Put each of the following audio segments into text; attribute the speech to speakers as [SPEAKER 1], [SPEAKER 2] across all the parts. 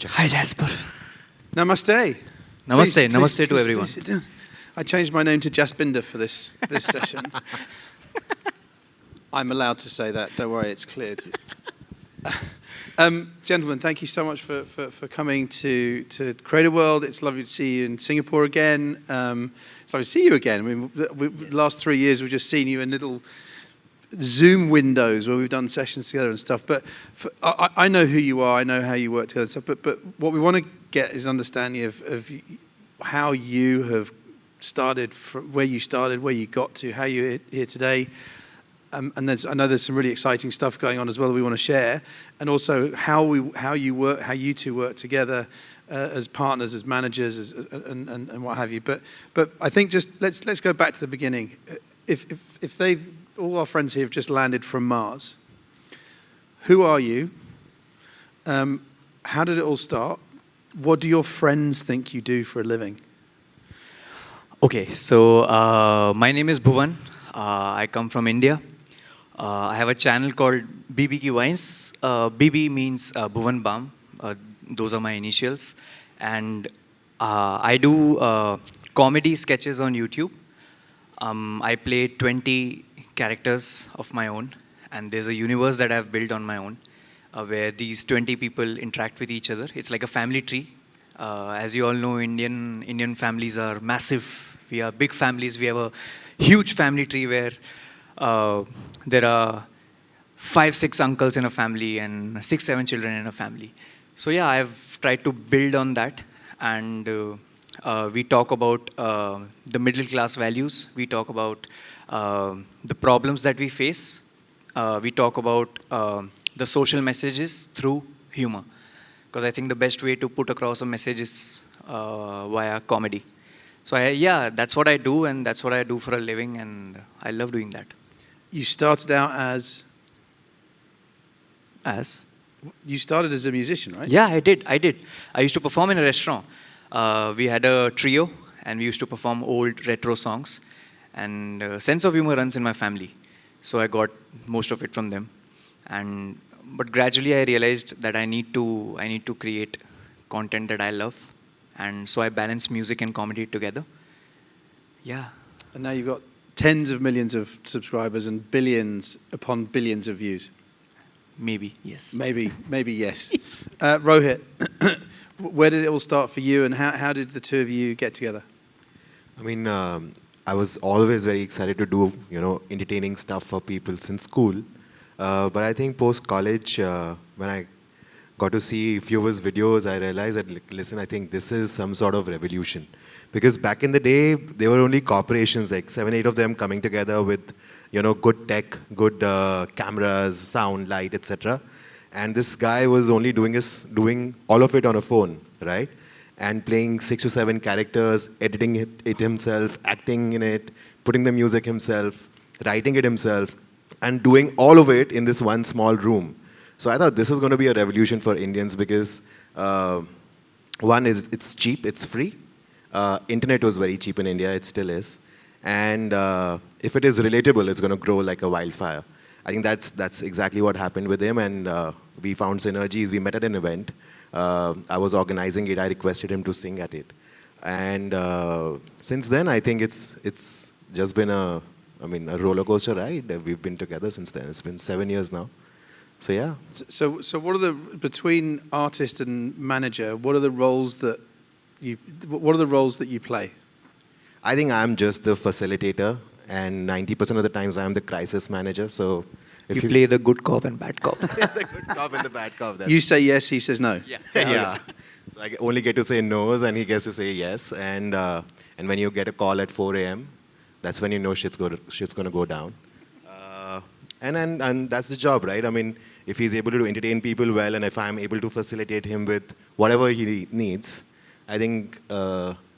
[SPEAKER 1] Hi, Jasper.
[SPEAKER 2] Namaste.
[SPEAKER 1] Namaste. Namaste to everyone.
[SPEAKER 2] Please sit down. I changed my name to Jaspinder for this session. I'm allowed to say that. Don't worry, it's cleared. Gentlemen, thank you so much for coming to CreatorWorld. It's lovely to see you in Singapore again. It's lovely to see you again. I mean, the last 3 years we've just seen you in little Zoom windows where we've done sessions together and stuff. But I know who you are. I know how you work together and stuff. But what we want to get is understanding of how you have started, from where you started, where you got to, how you're here today. And I know there's some really exciting stuff going on as well that we want to share, and also how you two work together as partners, as managers, and what have you. But I think just let's go back to the beginning. If all our friends here have just landed from Mars, who are you? How did it all start? What do your friends think you do for a living?
[SPEAKER 1] Okay, so my name is Bhuvan. I come from India. I have a channel called BBQ Wines. BB means Bhuvan Bam. Those are my initials. And I do comedy sketches on YouTube. I play 20 characters of my own. And there's a universe that I've built on my own where these 20 people interact with each other. It's like a family tree. As you all know, Indian families are massive. We are big families. We have a huge family tree where there are 5-6 uncles in a family and 6-7 children in a family. So yeah, I've tried to build on that, and we talk about the middle class values. We talk about the problems that we face. We talk about the social messages through humor, because I think the best way to put across a message is via comedy. So yeah, that's what I do, and that's what I do for a living, and I love doing that.
[SPEAKER 2] You started out as? You started as a musician, right?
[SPEAKER 1] Yeah, I did. I used to perform in a restaurant. We had a trio, and we used to perform old retro songs. And sense of humor runs in my family, so I got most of it from them. But gradually, I realized that I need to create content that I love, and so I balance music and comedy together. Yeah.
[SPEAKER 2] And now you've got tens of millions of subscribers and billions upon billions of views.
[SPEAKER 1] Maybe, yes.
[SPEAKER 2] Maybe yes.
[SPEAKER 1] Yes.
[SPEAKER 2] Rohit, where did it all start for you, and how did the two of you get together?
[SPEAKER 3] I mean, I was always very excited to do, entertaining stuff for people since school. But I think post-college, when I got to see a few of his videos, I realized that, listen, I think this is some sort of revolution. Because back in the day, there were only corporations, like 7-8 of them coming together with, good tech, good cameras, sound, light, etc. And this guy was only doing all of it on a phone, right? And playing 6 to 7 characters, editing it himself, acting in it, putting the music himself, writing it himself, and doing all of it in this one small room. So I thought this is going to be a revolution for Indians because one is it's cheap, it's free. Internet was very cheap in India, it still is. And if it is relatable, it's going to grow like a wildfire. I think that's exactly what happened with him, and we found synergies. We met at an event. I was organizing it. I requested him to sing at it. And since then, I think it's just been a roller coaster ride. We've been together since then. It's been 7 years now. So yeah.
[SPEAKER 2] So between artist and manager, what are the roles that you play?
[SPEAKER 3] I think I'm just the facilitator, and 90% of the times I'm the crisis manager. So
[SPEAKER 1] if you play the good cop and bad cop.
[SPEAKER 3] Yeah, the good cop and the bad cop.
[SPEAKER 2] You say yes, he says no.
[SPEAKER 1] Yeah.
[SPEAKER 3] Yeah. So I only get to say no's, and he gets to say yes. And when you get a call at 4 a.m., that's when you know shit's going to go down. And that's the job, right? I mean, if he's able to entertain people well, and if I'm able to facilitate him with whatever he needs, I think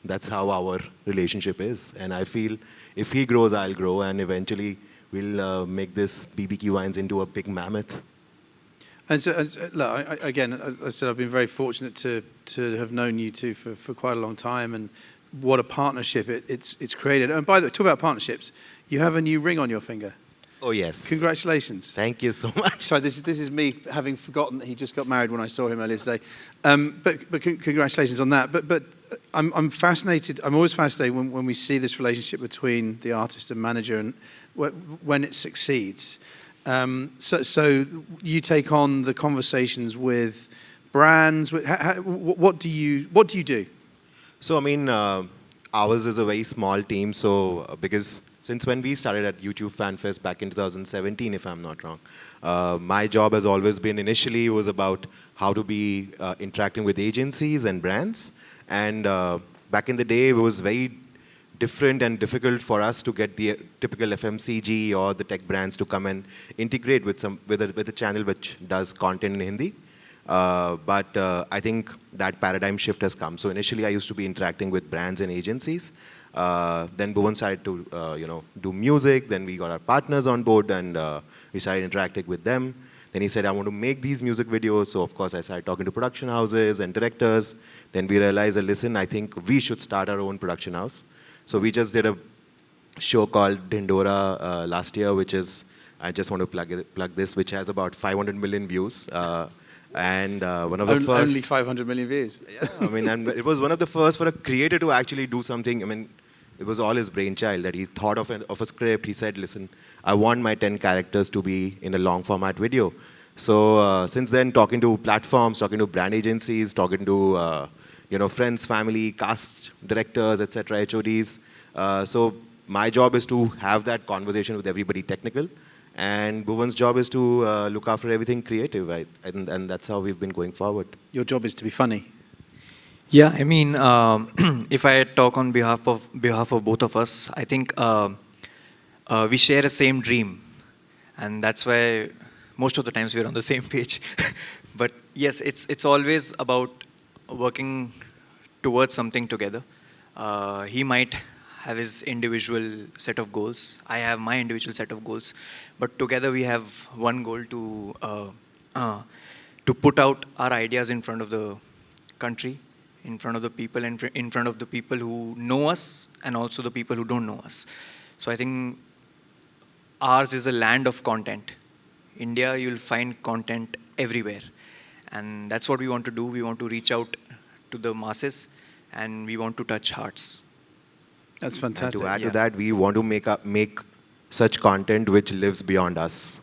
[SPEAKER 3] that's how our relationship is. And I feel if he grows, I'll grow, and eventually we'll make this BBQ Wines into a big mammoth.
[SPEAKER 2] And so, look, again, as I said, I've been very fortunate to have known you two for quite a long time, and what a partnership it's created. And by the way, talk about partnerships. You have a new ring on your finger.
[SPEAKER 3] Oh, yes.
[SPEAKER 2] Congratulations.
[SPEAKER 3] Thank you so much.
[SPEAKER 2] Sorry, this is me having forgotten that he just got married when I saw him earlier today. But congratulations on that. But I'm fascinated. I'm always fascinated when we see this relationship between the artist and manager, and when it succeeds. So you take on the conversations with brands. What do you do?
[SPEAKER 3] So, I mean, ours is a very small team. So, because since when we started at YouTube Fan Fest back in 2017, if I'm not wrong, my job has always been, initially was about how to be interacting with agencies and brands. And back in the day, it was very different and difficult for us to get the typical FMCG or the tech brands to come and integrate with a channel which does content in Hindi. But I think that paradigm shift has come. So initially, I used to be interacting with brands and agencies. Then Bhuvan started to do music. Then we got our partners on board, and we started interacting with them. Then he said, I want to make these music videos. So of course, I started talking to production houses and directors. Then we realized, listen, I think we should start our own production house. So we just did a show called Dindora last year, which is, I just want to plug this, which has about 500 million views. And one of the first...
[SPEAKER 2] Only 500 million views.
[SPEAKER 3] Yeah, I mean, and it was one of the first for a creator to actually do something. I mean, it was all his brainchild that he thought of a script. He said, listen, I want my 10 characters to be in a long format video. So since then, talking to platforms, talking to brand agencies, talking to friends, family, cast directors, etc., HODs. So my job is to have that conversation with everybody technical. And Bhuvan's job is to look after everything creative, right? And that's how we've been going forward.
[SPEAKER 2] Your job is to be funny.
[SPEAKER 1] Yeah, I mean, if I talk on behalf of both of us, I think we share a same dream, and that's why most of the times we're on the same page. But yes, it's always about working towards something together. He might have his individual set of goals. I have my individual set of goals, but together we have one goal to put out our ideas in front of the country, in front of the people, and in front of the people who know us, and also the people who don't know us. So I think ours is a land of content. India, you'll find content everywhere, and that's what we want to do. We want to reach out to the masses, and we want to touch hearts.
[SPEAKER 2] That's fantastic.
[SPEAKER 3] And to add to that, we want to make such content which lives beyond us.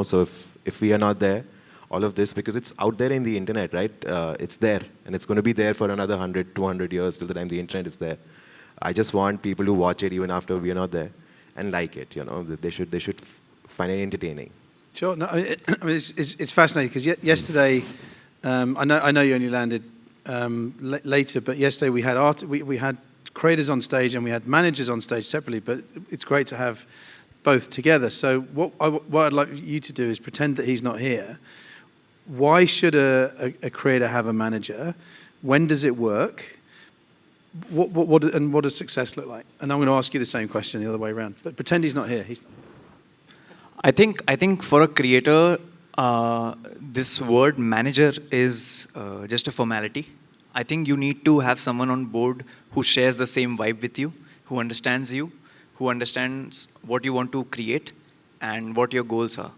[SPEAKER 3] So if we are not there, all of this, because it's out there in the internet, right? It's there, and it's going to be there for another 100, 200 years till the time the internet is there. I just want people to watch it even after we are not there and like it. They should find it entertaining.
[SPEAKER 2] Sure. No, I mean, it's fascinating because yesterday, I know you only landed later, but yesterday we had creators on stage and we had managers on stage separately, but it's great to have both together. So what I'd like you to do is pretend that he's not here. Why should a creator have a manager? When does it work? What does success look like? And I'm going to ask you the same question the other way around. But pretend he's not here.
[SPEAKER 1] I think for a creator, this word manager is just a formality. I think you need to have someone on board who shares the same vibe with you, who understands what you want to create and what your goals are.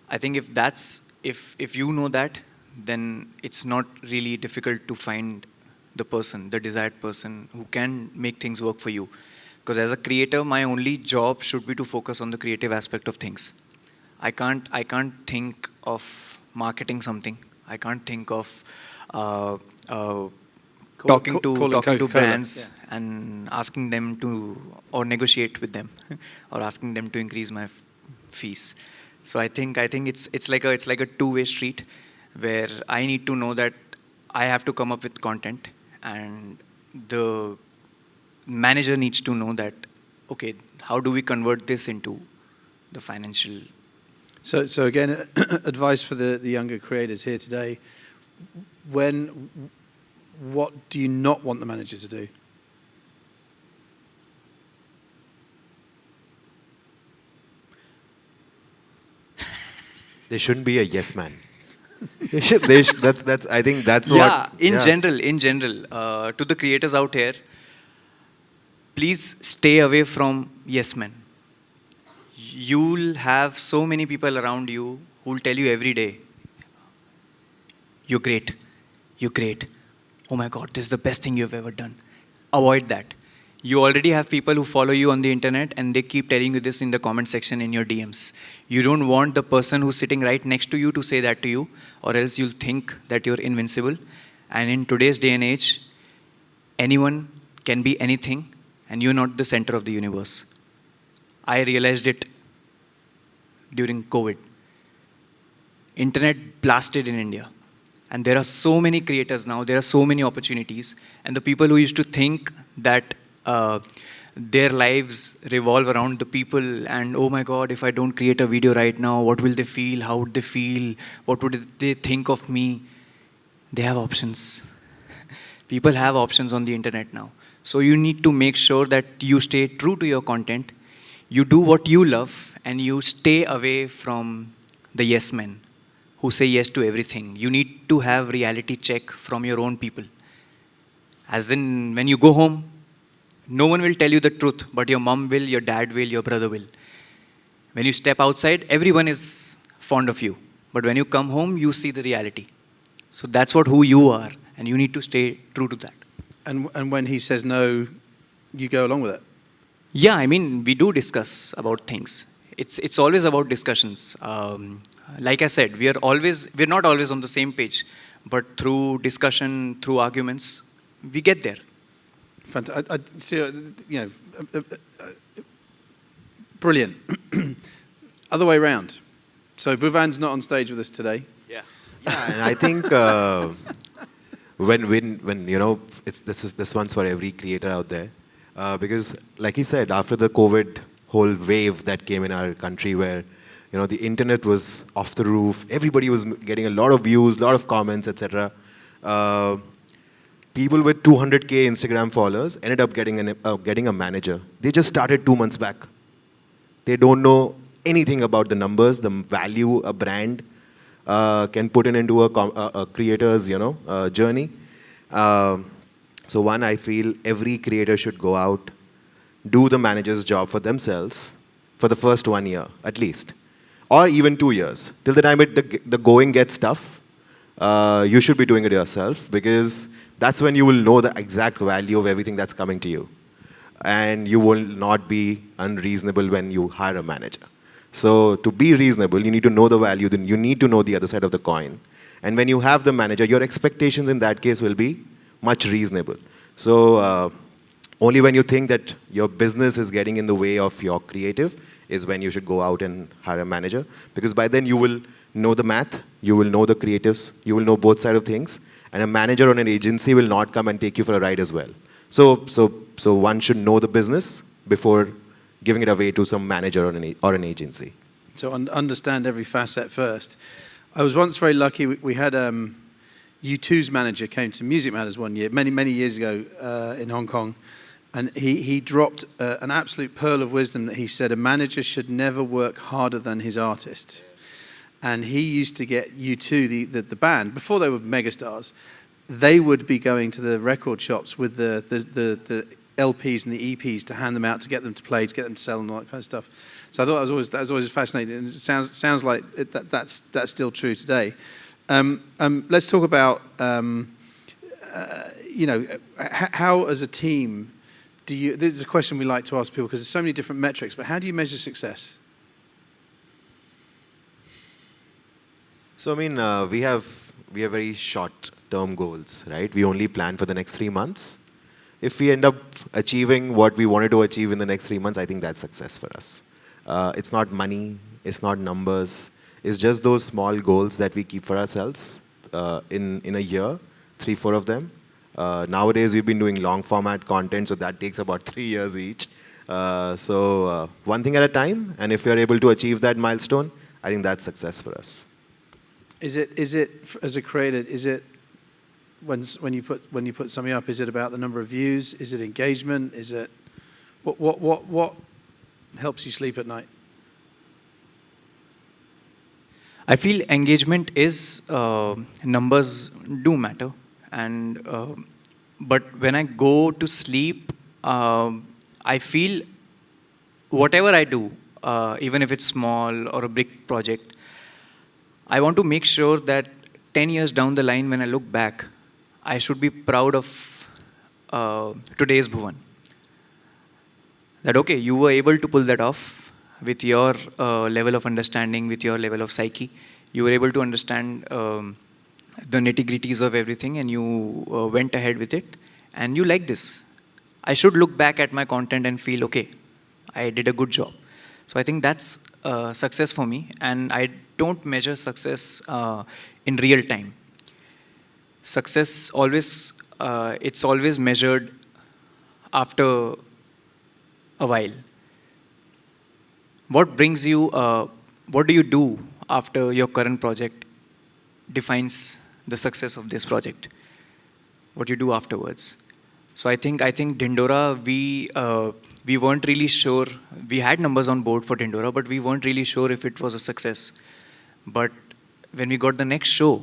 [SPEAKER 1] I think if you know that, then it's not really difficult to find the desired person who can make things work for you. Because as a creator, my only job should be to focus on the creative aspect of things. I can't think of marketing something. I can't think of talking to brands and asking them to, or negotiate with them, or asking them to increase my fees. So I think it's like a two-way street where I need to know that I have to come up with content, and the manager needs to know that, okay, how do we convert this into the financial?
[SPEAKER 2] So again, advice for the younger creators here today. What do you not want the manager to do?
[SPEAKER 3] They shouldn't be a yes man. I think that's what.
[SPEAKER 1] Yeah, in general, to the creators out here, please stay away from yes men. you'll have so many people around you who'll tell you every day, you're great, you're great. Oh my God, this is the best thing you've ever done. Avoid that. You already have people who follow you on the internet and they keep telling you this in the comment section in your DMs. You don't want the person who's sitting right next to you to say that to you, or else you'll think that you're invincible. And in today's day and age, anyone can be anything, and you're not the center of the universe. I realized it during COVID. Internet blasted in India. And there are so many creators now, there are so many opportunities. And the people who used to think that their lives revolve around the people and, oh my God, if I don't create a video right now, what will they feel? How would they feel? What would they think of me? They have options. People have options on the internet now. So you need to make sure that you stay true to your content, you do what you love, and you stay away from the yes men who say yes to everything. You need to have reality check from your own people. As in, when you go home, no one will tell you the truth, but your mom will, your dad will, your brother will. When you step outside, everyone is fond of you. But when you come home, you see the reality. So that's who you are, and you need to stay true to that.
[SPEAKER 2] And when he says no, you go along with it?
[SPEAKER 1] Yeah, I mean, we do discuss about things. It's always about discussions. Like I said, we're not always on the same page, but through discussion, through arguments, we get there.
[SPEAKER 2] Fantastic. I see, brilliant. Other way round. So Bhuvan's not on stage with us today.
[SPEAKER 1] Yeah.
[SPEAKER 3] Yeah, and I think when this one's for every creator out there, because like he said, after the COVID whole wave that came in our country, where the internet was off the roof, everybody was getting a lot of views, a lot of comments, etc. People with 200K Instagram followers ended up getting a manager. They just started 2 months back. They don't know anything about the numbers, the value a brand can put into a creator's journey. So one, I feel every creator should go out, do the manager's job for themselves for the first 1 year at least, or even 2 years. Till the time the going gets tough, you should be doing it yourself, because that's when you will know the exact value of everything that's coming to you. And you will not be unreasonable when you hire a manager. So to be reasonable, you need to know the value, then you need to know the other side of the coin. And when you have the manager, your expectations in that case will be much reasonable. So only when you think that your business is getting in the way of your creative is when you should go out and hire a manager. Because by then you will know the math, you will know the creatives, you will know both sides of things. And a manager or an agency will not come and take you for a ride as well. So one should know the business before giving it away to some manager or an agency.
[SPEAKER 2] So understand every facet first. I was once very lucky. We had U2's manager came to Music Matters one year, many years ago in Hong Kong, and he dropped an absolute pearl of wisdom that he said: a manager should never work harder than his artist. And he used to get U2, the band, before they were megastars, they would be going to the record shops with the LPs and the EPs to hand them out, to get them to play, to get them to sell, and all that kind of stuff. So I thought that was always fascinating, and it sounds like that's still true today. Let's talk about how as a team do you. This is a question we like to ask people because there's so many different metrics. But how do you measure success?
[SPEAKER 3] So I mean, we have very short-term goals, right? We only plan for the next 3 months. If we end up achieving what we wanted to achieve in the next 3 months, I think that's success for us. It's not money, it's not numbers. It's just those small goals that we keep for ourselves in a year, 3-4 of them. Nowadays, we've been doing long format content, so that takes about 3 years each. So one thing at a time, and if you're able to achieve that milestone, I think that's success for us.
[SPEAKER 2] Is it as a creator? Is it when you put something up? Is it about the number of views? Is it engagement? Is it what helps you sleep at night?
[SPEAKER 1] I feel engagement is numbers do matter, and but when I go to sleep, I feel whatever I do, even if it's small or a big project, I want to make sure that 10 years down the line, when I look back, I should be proud of today's Bhuvan. That, okay, you were able to pull that off with your level of understanding, with your level of psyche. You were able to understand the nitty-gritties of everything, and you went ahead with it, and you like this. I should look back at my content and feel, okay, I did a good job. So I think that's success for me, and I don't measure success in real time. Success always, it's always measured after a while. What brings you, what do you do after your current project defines the success of this project? What you do afterwards. So I think Dindora, we weren't really sure. We had numbers on board for Dindora, but we weren't really sure if it was a success. But when we got the next show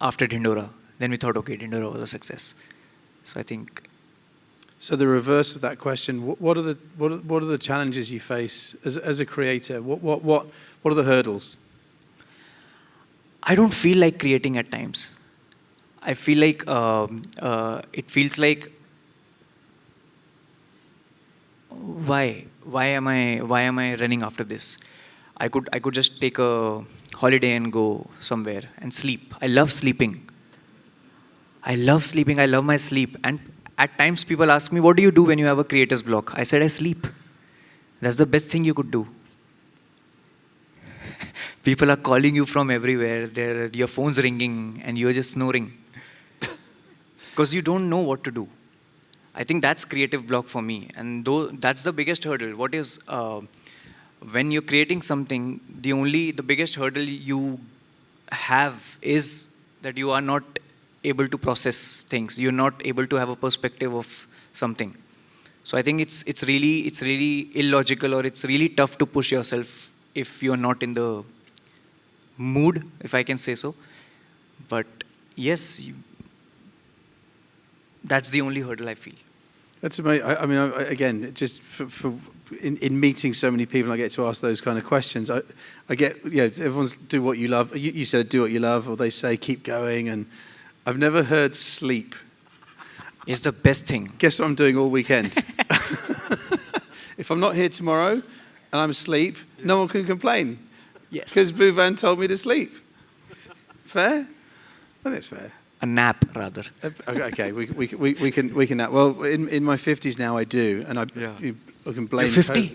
[SPEAKER 1] after Dindora, then we thought, okay, Dindora was a success. So I think.
[SPEAKER 2] So the reverse of that question: what are the challenges you face as a creator? What are the hurdles?
[SPEAKER 1] I don't feel like creating at times. I feel like it feels like, why am I running after this? I could just take a holiday and go somewhere and sleep. I love sleeping. I love my sleep. And at times people ask me, what do you do when you have a creator's block? I said, I sleep. That's the best thing you could do. People are calling you from everywhere. Your phone's ringing and you're just snoring. Because you don't know what to do. I think that's creative block for me. And that's the biggest hurdle. What is, when you're creating something, the biggest hurdle you have is that you are not able to process things. You're not able to have a perspective of something. So I think it's really illogical, or it's really tough to push yourself if you're not in the mood, if I can say so. But yes, that's the only hurdle I feel.
[SPEAKER 2] That's amazing. I mean, again, just in meeting so many people, I get to ask those kind of questions. I get, everyone's do what you love. You said do what you love, or they say keep going, and I've never heard sleep.
[SPEAKER 1] It's the best thing.
[SPEAKER 2] Guess what I'm doing all weekend? If I'm not here tomorrow and I'm asleep, no one can complain.
[SPEAKER 1] Yes.
[SPEAKER 2] Because Bhuvan told me to sleep. Fair? I think it's fair.
[SPEAKER 1] A nap, rather.
[SPEAKER 2] Okay, we can nap. Well, in my 50s now, I do, and I can blame.
[SPEAKER 1] You're 50?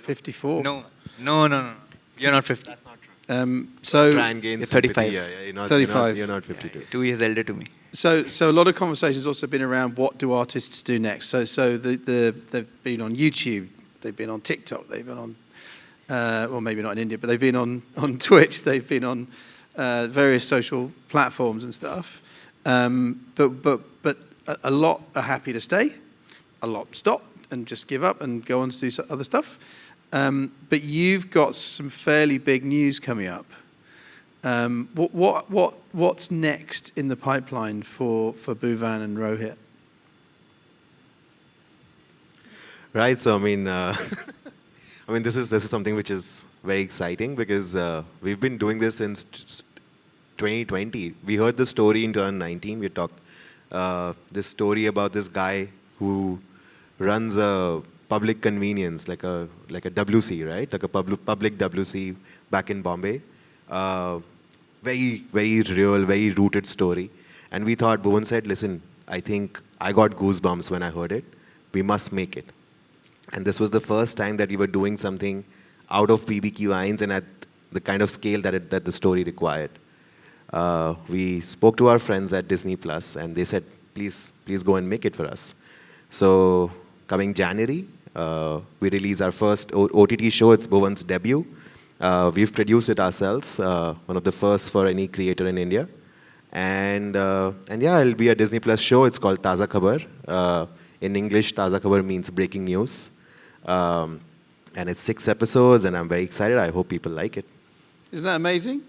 [SPEAKER 2] 54.
[SPEAKER 1] No. You're not 50.
[SPEAKER 3] That's not true.
[SPEAKER 2] So
[SPEAKER 3] Try and gain
[SPEAKER 1] You're 35.
[SPEAKER 3] sympathy. Yeah, you're not,
[SPEAKER 2] 35.
[SPEAKER 3] You're not 52.
[SPEAKER 1] 2 years elder to me.
[SPEAKER 2] So a lot of conversations also been around what do artists do next. So they've been on YouTube, they've been on TikTok, they've been on, well maybe not in India, but they've been on Twitch, they've been on various social platforms and stuff. But a lot are happy to stay, a lot stop and just give up and go on to do other stuff. But you've got some fairly big news coming up. What's next in the pipeline for Bhuvan and Rohit?
[SPEAKER 3] Right. So I mean, this is something which is very exciting because we've been doing this since 2020. We heard the story in 2019. We talked this story about this guy who runs a public convenience, like a WC, right? Like a public WC back in Bombay. Very, very real, very rooted story. And we thought, Bhuvan said, listen, I think I got goosebumps when I heard it. We must make it. And this was the first time that we were doing something out of BBQ Wines and at the kind of scale that the story required. We spoke to our friends at Disney Plus, and they said, please go and make it for us. So coming January, we release our first OTT show. It's Bhuvan's debut. We've produced it ourselves, one of the first for any creator in India. And yeah, it'll be a Disney Plus show. It's called Taza Khabar. In English, Taza Khabar means breaking news. And it's 6 episodes, and I'm very excited. I hope people like it.
[SPEAKER 2] Isn't that amazing?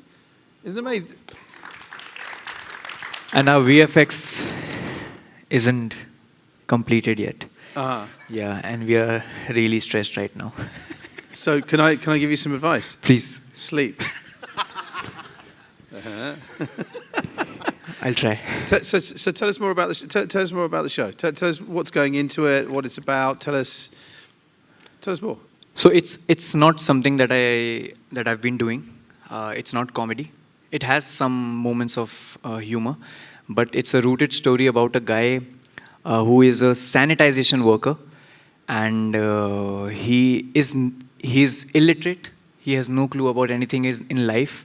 [SPEAKER 2] Isn't it amazing?
[SPEAKER 1] And our VFX isn't completed yet.
[SPEAKER 2] Uh-huh.
[SPEAKER 1] Yeah, and we are really stressed right now.
[SPEAKER 2] So can I give you some advice?
[SPEAKER 1] Please.
[SPEAKER 2] Sleep.
[SPEAKER 1] I'll try.
[SPEAKER 2] So tell us more about tell us more about the show. Tell us what's going into it, what it's about. Tell us more.
[SPEAKER 1] So it's not something that I've been doing. It's not comedy. It has some moments of humor, but it's a rooted story about a guy who is a sanitization worker, and he's illiterate. He has no clue about anything in life,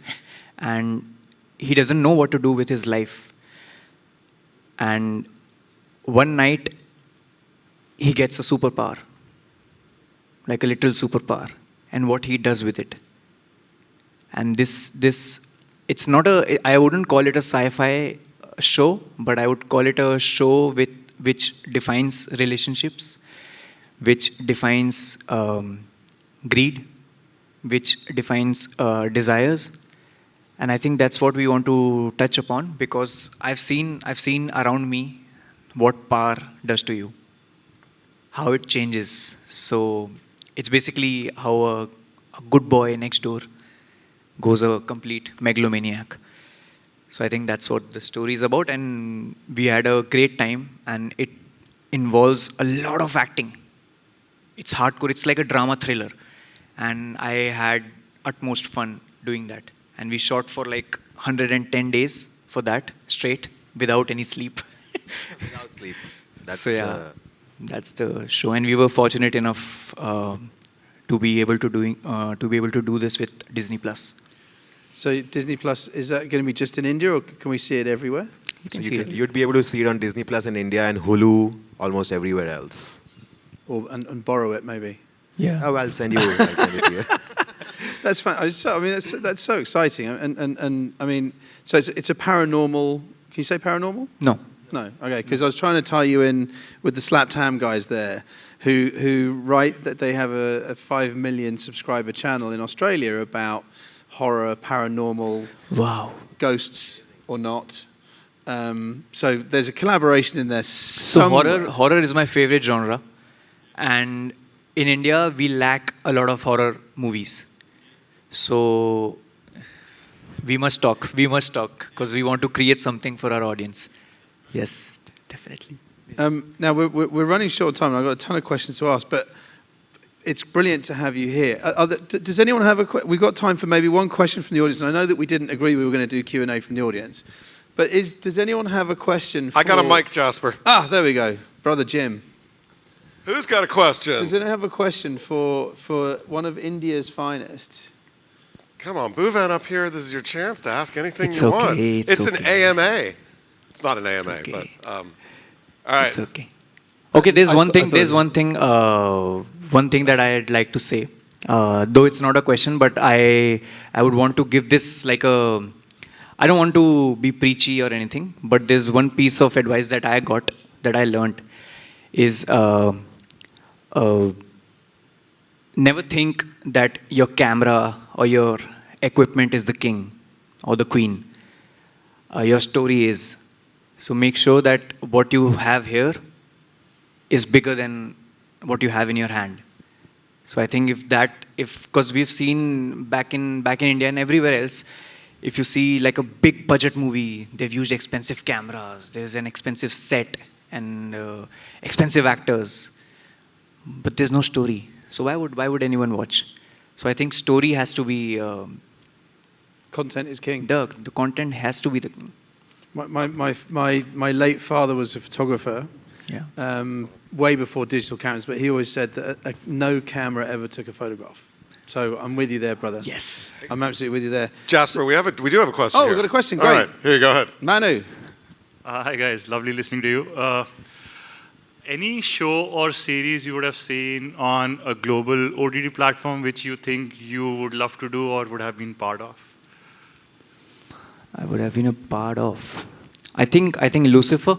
[SPEAKER 1] and he doesn't know what to do with his life. And one night, he gets a superpower, like a little superpower, and what he does with it. And it's not I wouldn't call it a sci-fi show, but I would call it a show which defines relationships, which defines greed, which defines desires. And I think that's what we want to touch upon, because I've seen around me what power does to you, how it changes. So it's basically how a good boy next door goes a complete megalomaniac. So I think that's what the story is about, and we had a great time, and it involves a lot of acting. It's hardcore, it's like a drama thriller, and I had utmost fun doing that. And we shot for like 110 days for that, straight, without any sleep.
[SPEAKER 3] Without sleep.
[SPEAKER 1] So yeah, that's the show, and we were fortunate enough to be able to do this with Disney Plus.
[SPEAKER 2] So Disney Plus, is that going to be just in India, or can we see it everywhere?
[SPEAKER 3] You'd be able to see it on Disney Plus in India and Hulu almost everywhere else.
[SPEAKER 2] Or and borrow it maybe.
[SPEAKER 1] Yeah.
[SPEAKER 3] Oh, I'll send it to you.
[SPEAKER 2] That's fine. I mean, that's so exciting. And I mean, so it's a paranormal. Can you say paranormal?
[SPEAKER 1] No.
[SPEAKER 2] No. Okay. Because I was trying to tie you in with the Slapped Ham guys there, who write that they have a 5 million subscriber channel in Australia about horror, paranormal,
[SPEAKER 1] Wow.
[SPEAKER 2] ghosts or not. So there's a collaboration in there.
[SPEAKER 1] So
[SPEAKER 2] somewhere.
[SPEAKER 1] horror is my favorite genre, and in India we lack a lot of horror movies. So we must talk, because we want to create something for our audience. Yes, definitely.
[SPEAKER 2] Now we're running short on time. I've got a ton of questions to ask, but it's brilliant to have you here. Does anyone have we've got time for maybe one question from the audience, and I know that we didn't agree we were going to do Q&A from the audience, but does anyone have a question?
[SPEAKER 4] I got a mic, Jasper.
[SPEAKER 2] Ah, there we go. Brother Jim.
[SPEAKER 4] Who's got a question?
[SPEAKER 2] Does anyone have a question for one of India's finest?
[SPEAKER 4] Come on, Bhuvan up here. This is your chance to ask anything
[SPEAKER 1] It's
[SPEAKER 4] you
[SPEAKER 1] okay,
[SPEAKER 4] want.
[SPEAKER 1] it's
[SPEAKER 4] an
[SPEAKER 1] okay.
[SPEAKER 4] AMA. It's not an AMA,
[SPEAKER 1] okay.
[SPEAKER 4] but all right.
[SPEAKER 1] It's okay. Okay, there's one thing.
[SPEAKER 2] thought
[SPEAKER 1] There's
[SPEAKER 2] you-
[SPEAKER 1] one thing that I'd like to say. Though it's not a question, but I would want to give this like a. I don't want to be preachy or anything, but there's one piece of advice that I got, that I learned, is never think that your camera or your equipment is the king or the queen. Your story is. So make sure that what you have here is bigger than what you have in your hand. So I think because we've seen back in India and everywhere else, if you see like a big budget movie, they've used expensive cameras, there's an expensive set and expensive actors, but there's no story. So why would anyone watch? So I think story has to be
[SPEAKER 2] Content is king.
[SPEAKER 1] the content has to be the
[SPEAKER 2] My late father was a photographer.
[SPEAKER 1] yeah.
[SPEAKER 2] Way before digital cameras, but he always said that no camera ever took a photograph. So I'm with you there, brother.
[SPEAKER 1] Yes.
[SPEAKER 2] I'm absolutely with you there.
[SPEAKER 4] Jasper, we do have a question.
[SPEAKER 2] Oh,
[SPEAKER 4] here.
[SPEAKER 2] we've got a question.
[SPEAKER 4] All
[SPEAKER 2] Great.
[SPEAKER 4] right, here you go ahead.
[SPEAKER 2] Manu.
[SPEAKER 5] Hi guys, lovely listening to you. Any show or series you would have seen on a global OTT platform which you think you would love to do or would have been part of?
[SPEAKER 1] I would have been a part of. I think Lucifer.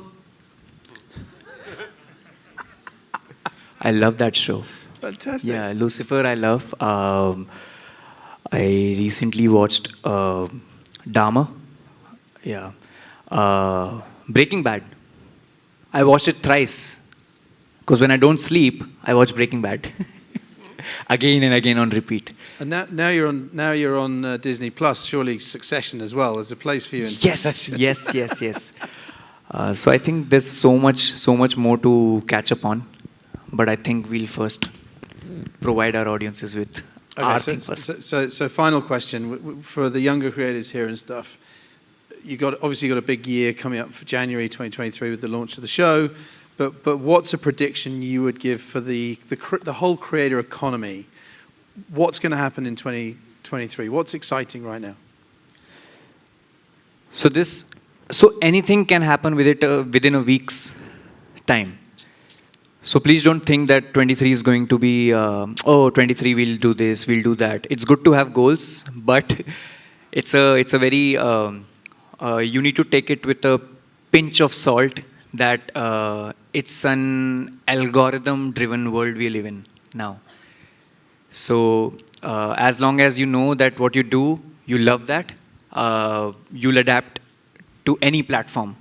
[SPEAKER 1] I love that show.
[SPEAKER 2] Fantastic.
[SPEAKER 1] Yeah, Lucifer I love. I recently watched Dharma. Yeah. Breaking Bad. I watched it thrice. Because when I don't sleep, I watch Breaking Bad. again and again on repeat.
[SPEAKER 2] And now you're on Disney Plus. Surely Succession as well. There's a place for you in
[SPEAKER 1] Yes,
[SPEAKER 2] Succession.
[SPEAKER 1] yes. So I think there's so much more to catch up on, but I think we'll first provide our audiences with our thing first.
[SPEAKER 2] So final question for the younger creators here and stuff. Obviously got a big year coming up for January 2023 with the launch of the show, but what's a prediction you would give for the whole creator economy? What's going to happen in 2023? What's exciting right now?
[SPEAKER 1] So anything can happen with it within a week's time. So please don't think that 23 is going to be 23 we'll do this, we'll do that. It's good to have goals, but it's a very you need to take it with a pinch of salt that it's an algorithm-driven world we live in now. So as long as you know that what you do, you love that, you'll adapt to any platform.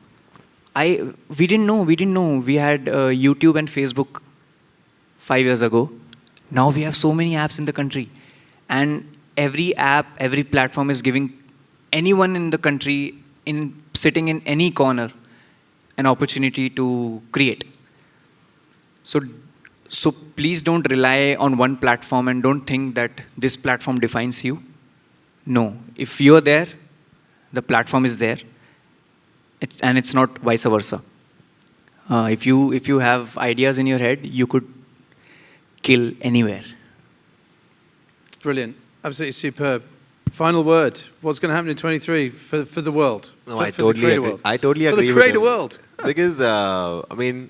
[SPEAKER 1] We didn't know. We had YouTube and Facebook 5 years ago. Now we have so many apps in the country. And every app, every platform is giving anyone in the country, sitting in any corner, an opportunity to create. So please don't rely on one platform and don't think that this platform defines you. No, if you're there, the platform is there. And it's not vice versa. If you have ideas in your head, you could kill anywhere.
[SPEAKER 2] Brilliant. Absolutely superb. Final word. What's going to happen in 23 for the world?
[SPEAKER 3] No,
[SPEAKER 2] for
[SPEAKER 3] I totally agree.
[SPEAKER 2] World.
[SPEAKER 3] I totally
[SPEAKER 2] for
[SPEAKER 3] agree
[SPEAKER 2] the
[SPEAKER 3] with
[SPEAKER 2] creator
[SPEAKER 3] him.
[SPEAKER 2] world.
[SPEAKER 3] Because, I mean,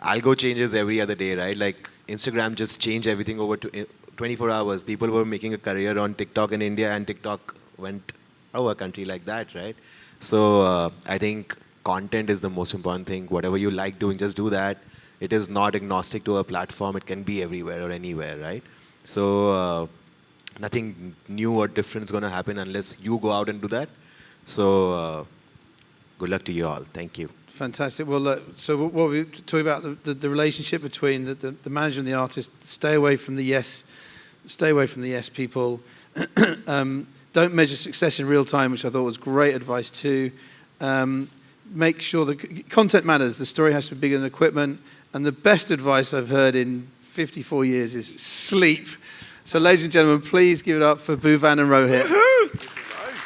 [SPEAKER 3] algo changes every other day, right? Like, Instagram just changed everything over to 24 hours. People were making a career on TikTok in India, and TikTok went over a country like that, right? So, I think content is the most important thing. Whatever you like doing, just do that. It is not agnostic to a platform. It can be everywhere or anywhere, right? So, nothing new or different is going to happen unless you go out and do that. So, good luck to you all. Thank you.
[SPEAKER 2] Fantastic. Well, look, so what we're talking about the relationship between the manager and the artist. Stay away from the yes people. Don't measure success in real time, which I thought was great advice too. Make sure that content matters. The story has to be bigger than equipment. And the best advice I've heard in 54 years is sleep. So, ladies and gentlemen, please give it up for Bhuvan and Rohit.